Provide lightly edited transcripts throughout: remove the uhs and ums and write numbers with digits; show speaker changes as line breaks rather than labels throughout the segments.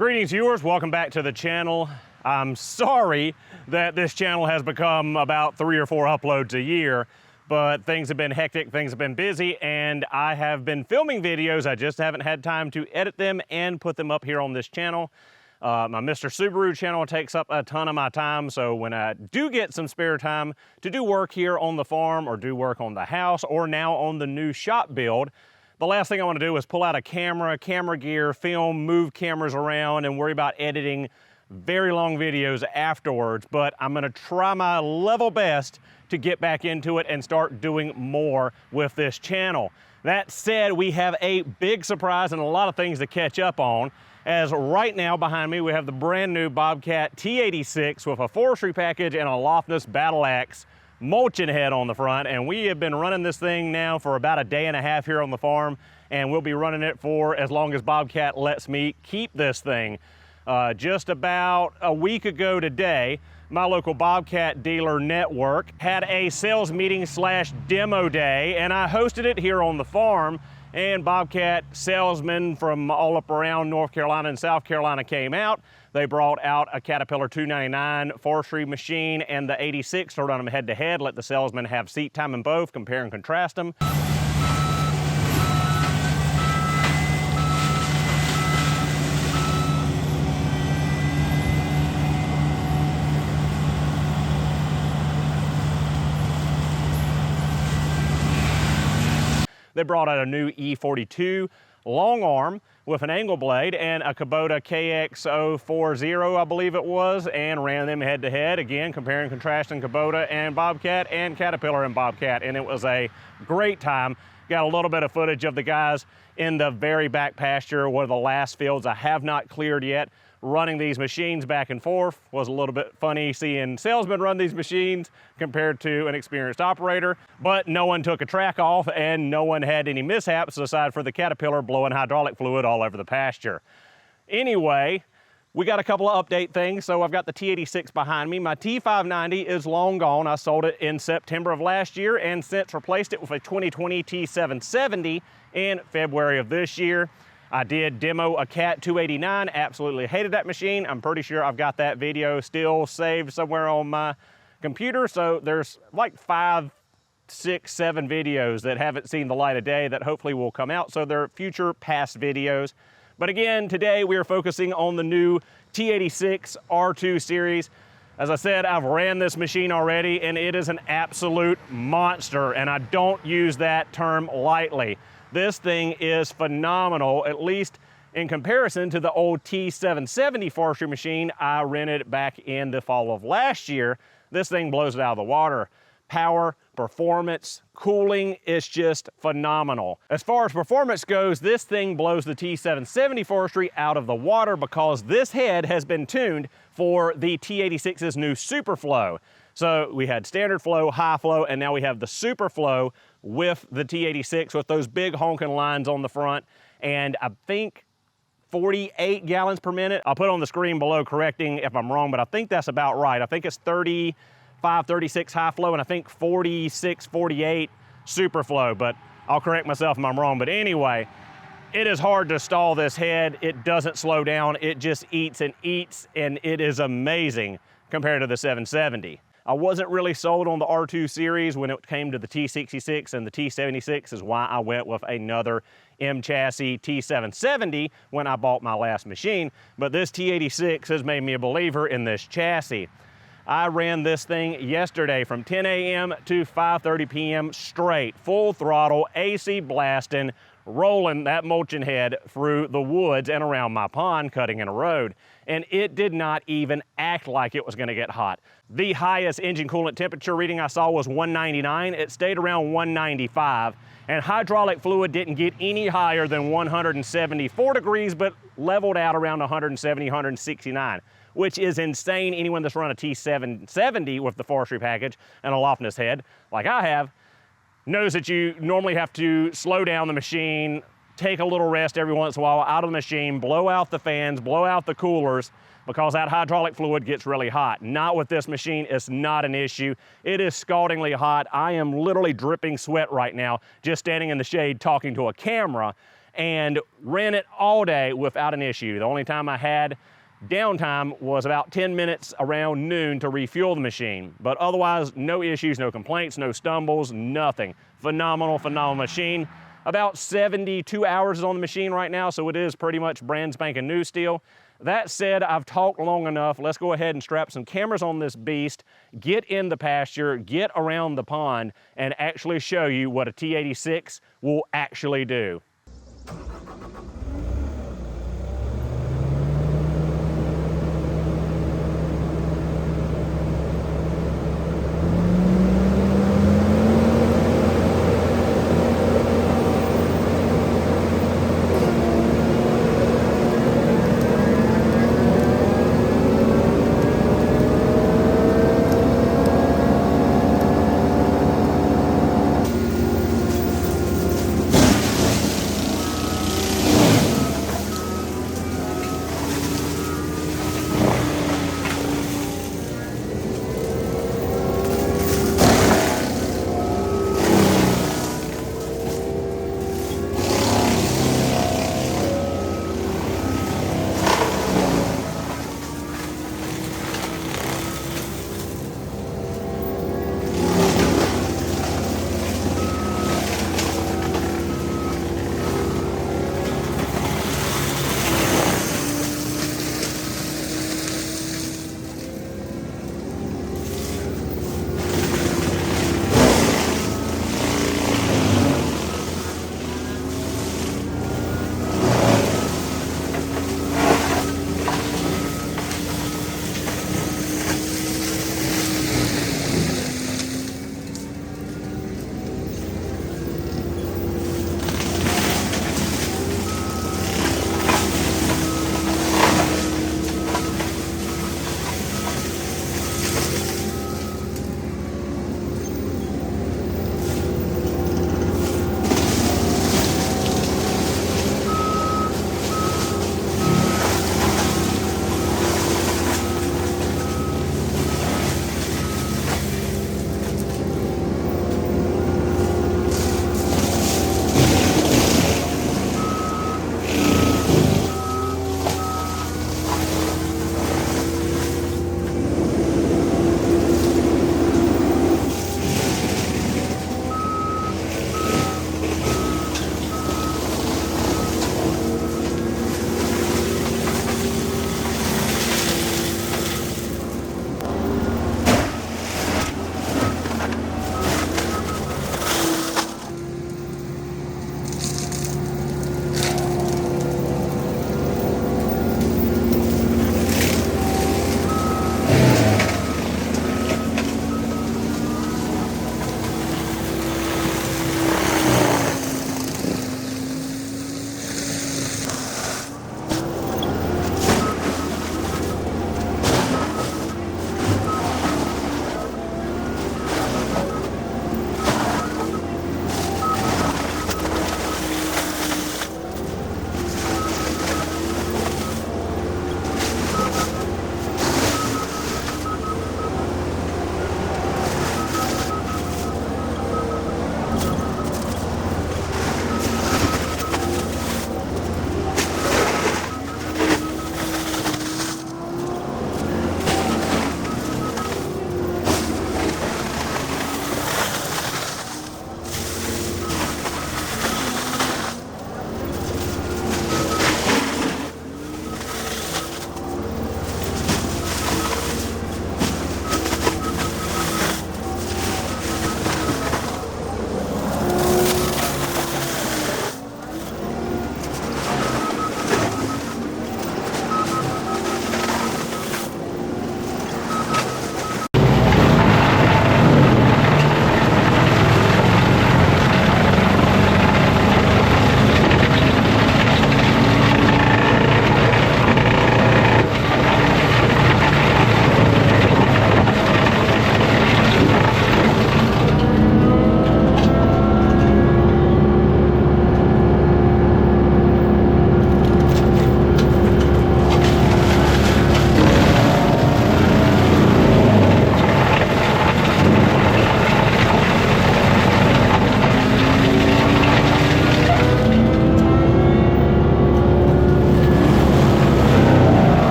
Greetings viewers, welcome back to the channel. I'm sorry that this channel has become about 3 or 4 uploads a year, but things have been hectic, things have been busy, and I have been filming videos. I just haven't had time to edit them and put them up here on this channel. My Mr. Subaru channel takes up a ton of my time, so when I do get some spare time to do work here on the farm or do work on the house or now on the new shop build, the last thing I want to do is pull out a camera gear, film, move cameras around, and worry about editing very long videos afterwards. But I'm going to try my level best to get back into it and start doing more with this channel. That said, we have a big surprise and a lot of things to catch up on, as right now behind me we have the brand new Bobcat T86 with a forestry package and a Loftus battle axe mulching head on the front, and we have been running this thing now for about a day and a half here on the farm, and we'll be running it for as long as Bobcat lets me keep this thing. Just about a week ago today, my local Bobcat dealer network had a sales meeting slash demo day, and I hosted it here on the farm, and Bobcat salesmen from all up around North Carolina and South Carolina came out. They brought out a Caterpillar 299 forestry machine and the 86 to run them head to head, let the salesmen have seat time in both, compare and contrast them. They brought out a new E42 long arm with an angle blade and a Kubota KX040, I believe it was, and ran them head to head, again comparing and contrasting Kubota and Bobcat and Caterpillar and Bobcat, and it was a great time. Got a little bit of footage of the guys in the very back pasture, one of the last fields I have not cleared yet, running these machines back and forth. Was a little bit funny seeing salesmen run these machines compared to an experienced operator, but no one took a track off and no one had any mishaps aside for the Caterpillar blowing hydraulic fluid all over the pasture. Anyway, we got a couple of update things. So I've got the T86 behind me. My T590 is long gone. I sold it in September of last year and since replaced it with a 2020 T770 in February of this year. I did demo a Cat 289, absolutely hated that machine. I'm pretty sure I've got that video still saved somewhere on my computer. So there's like 5, 6, 7 videos that haven't seen the light of day that hopefully will come out. So they're future past videos. But again, today we are focusing on the new T86 R2 series. As I said, I've ran this machine already and it is an absolute monster, and I don't use that term lightly. This thing is phenomenal, at least in comparison to the old T770 forestry machine I rented back in the fall of last year. This thing blows it out of the water. Power, performance, cooling is just phenomenal. As far as performance goes, this thing blows the T770 forestry out of the water because this head has been tuned for the T86's new Super Flow. So we had standard flow, high flow, and now we have the Super Flow with the T86 with those big honking lines on the front, and I think 48 gallons per minute. I'll put on the screen below correcting if I'm wrong, but I think that's about right. I think it's 35, 36 high flow, and I think 46, 48 super flow, but I'll correct myself if I'm wrong. But anyway, it is hard to stall this head. It doesn't slow down. It just eats, and it is amazing compared to the 770. I wasn't really sold on the R2 series when it came to the T66, and the T76 is why I went with another M chassis T770 when I bought my last machine. But this T86 has made me a believer in this chassis. I ran this thing yesterday from 10 a.m. to 5:30 p.m. straight, full throttle, AC blasting, rolling that mulching head through the woods and around my pond, cutting in a road. And it did not even act like it was gonna get hot. The highest engine coolant temperature reading I saw was 199. It stayed around 195. And hydraulic fluid didn't get any higher than 174 degrees, but leveled out around 170, 169, which is insane. Anyone that's run a T770 with the forestry package and a Loftus head, like I have, knows that you normally have to slow down the machine, take a little rest every once in a while out of the machine, blow out the fans, blow out the coolers, because that hydraulic fluid gets really hot. Not with this machine, it's not an issue. It is scaldingly hot. I am literally dripping sweat right now, just standing in the shade talking to a camera. and ran it all day without an issue. The only time I had downtime was about 10 minutes around noon to refuel the machine. But otherwise, no issues, no complaints, no stumbles, nothing. Phenomenal, phenomenal machine. About 72 hours on the machine right now, so it is pretty much brand spanking new still. That said, I've talked long enough. Let's go ahead and strap some cameras on this beast, get in the pasture, get around the pond, and actually show you what a T86 will actually do.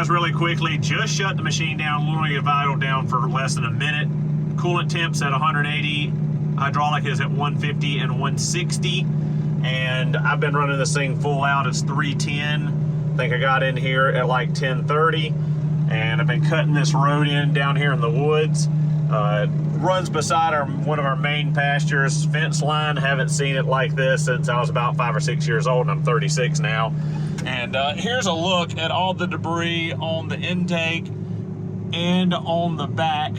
guys, really quickly, just shut the machine down, literally idled down for less than a minute. Coolant temps at 180, hydraulic is at 150 and 160. And I've been running this thing full out. It's 310. I think I got in here at like 10:30, and I've been cutting this road in down here in the woods. It runs beside one of our main pastures, fence line. Haven't seen it like this since I was about 5 or 6 years old, and I'm 36 now. And here's a look at all the debris on the intake and on the back.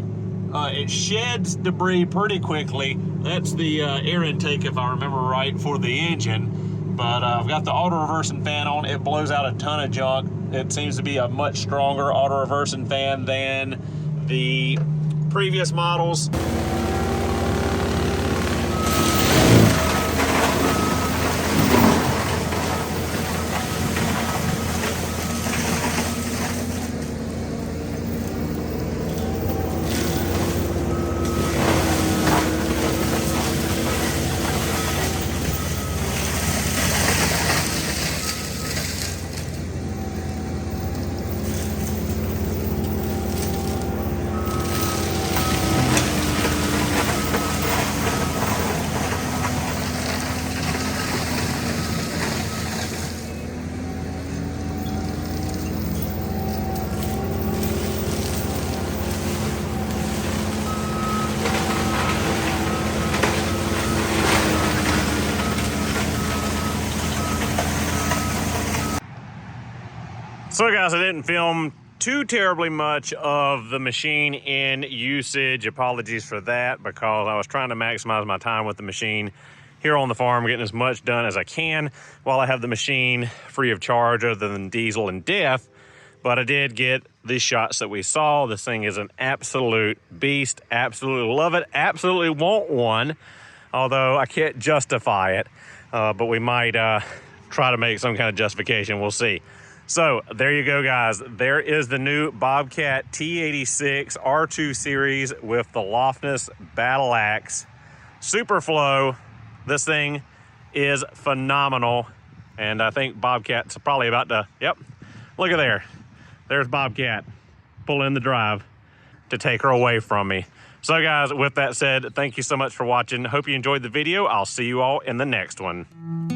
It sheds debris pretty quickly. That's the air intake, if I remember right, for the engine. But I've got the auto reversing fan on. It blows out a ton of junk. It seems to be a much stronger auto reversing fan than the previous models. So guys, I didn't film too terribly much of the machine in usage. Apologies for that, because I was trying to maximize my time with the machine here on the farm, getting as much done as I can while I have the machine free of charge other than diesel and DEF. But I did get the shots that we saw. This thing is an absolute beast. Absolutely love it. Absolutely want one, although I can't justify it. But we might try to make some kind of justification. We'll see. So there you go, guys. There is the new Bobcat T86 R2 series with the Lofness Battle Axe. Super flow. This thing is phenomenal. And I think Bobcat's probably about to, yep, look at there. There's Bobcat pulling the drive to take her away from me. So guys, with that said, thank you so much for watching. Hope you enjoyed the video. I'll see you all in the next one.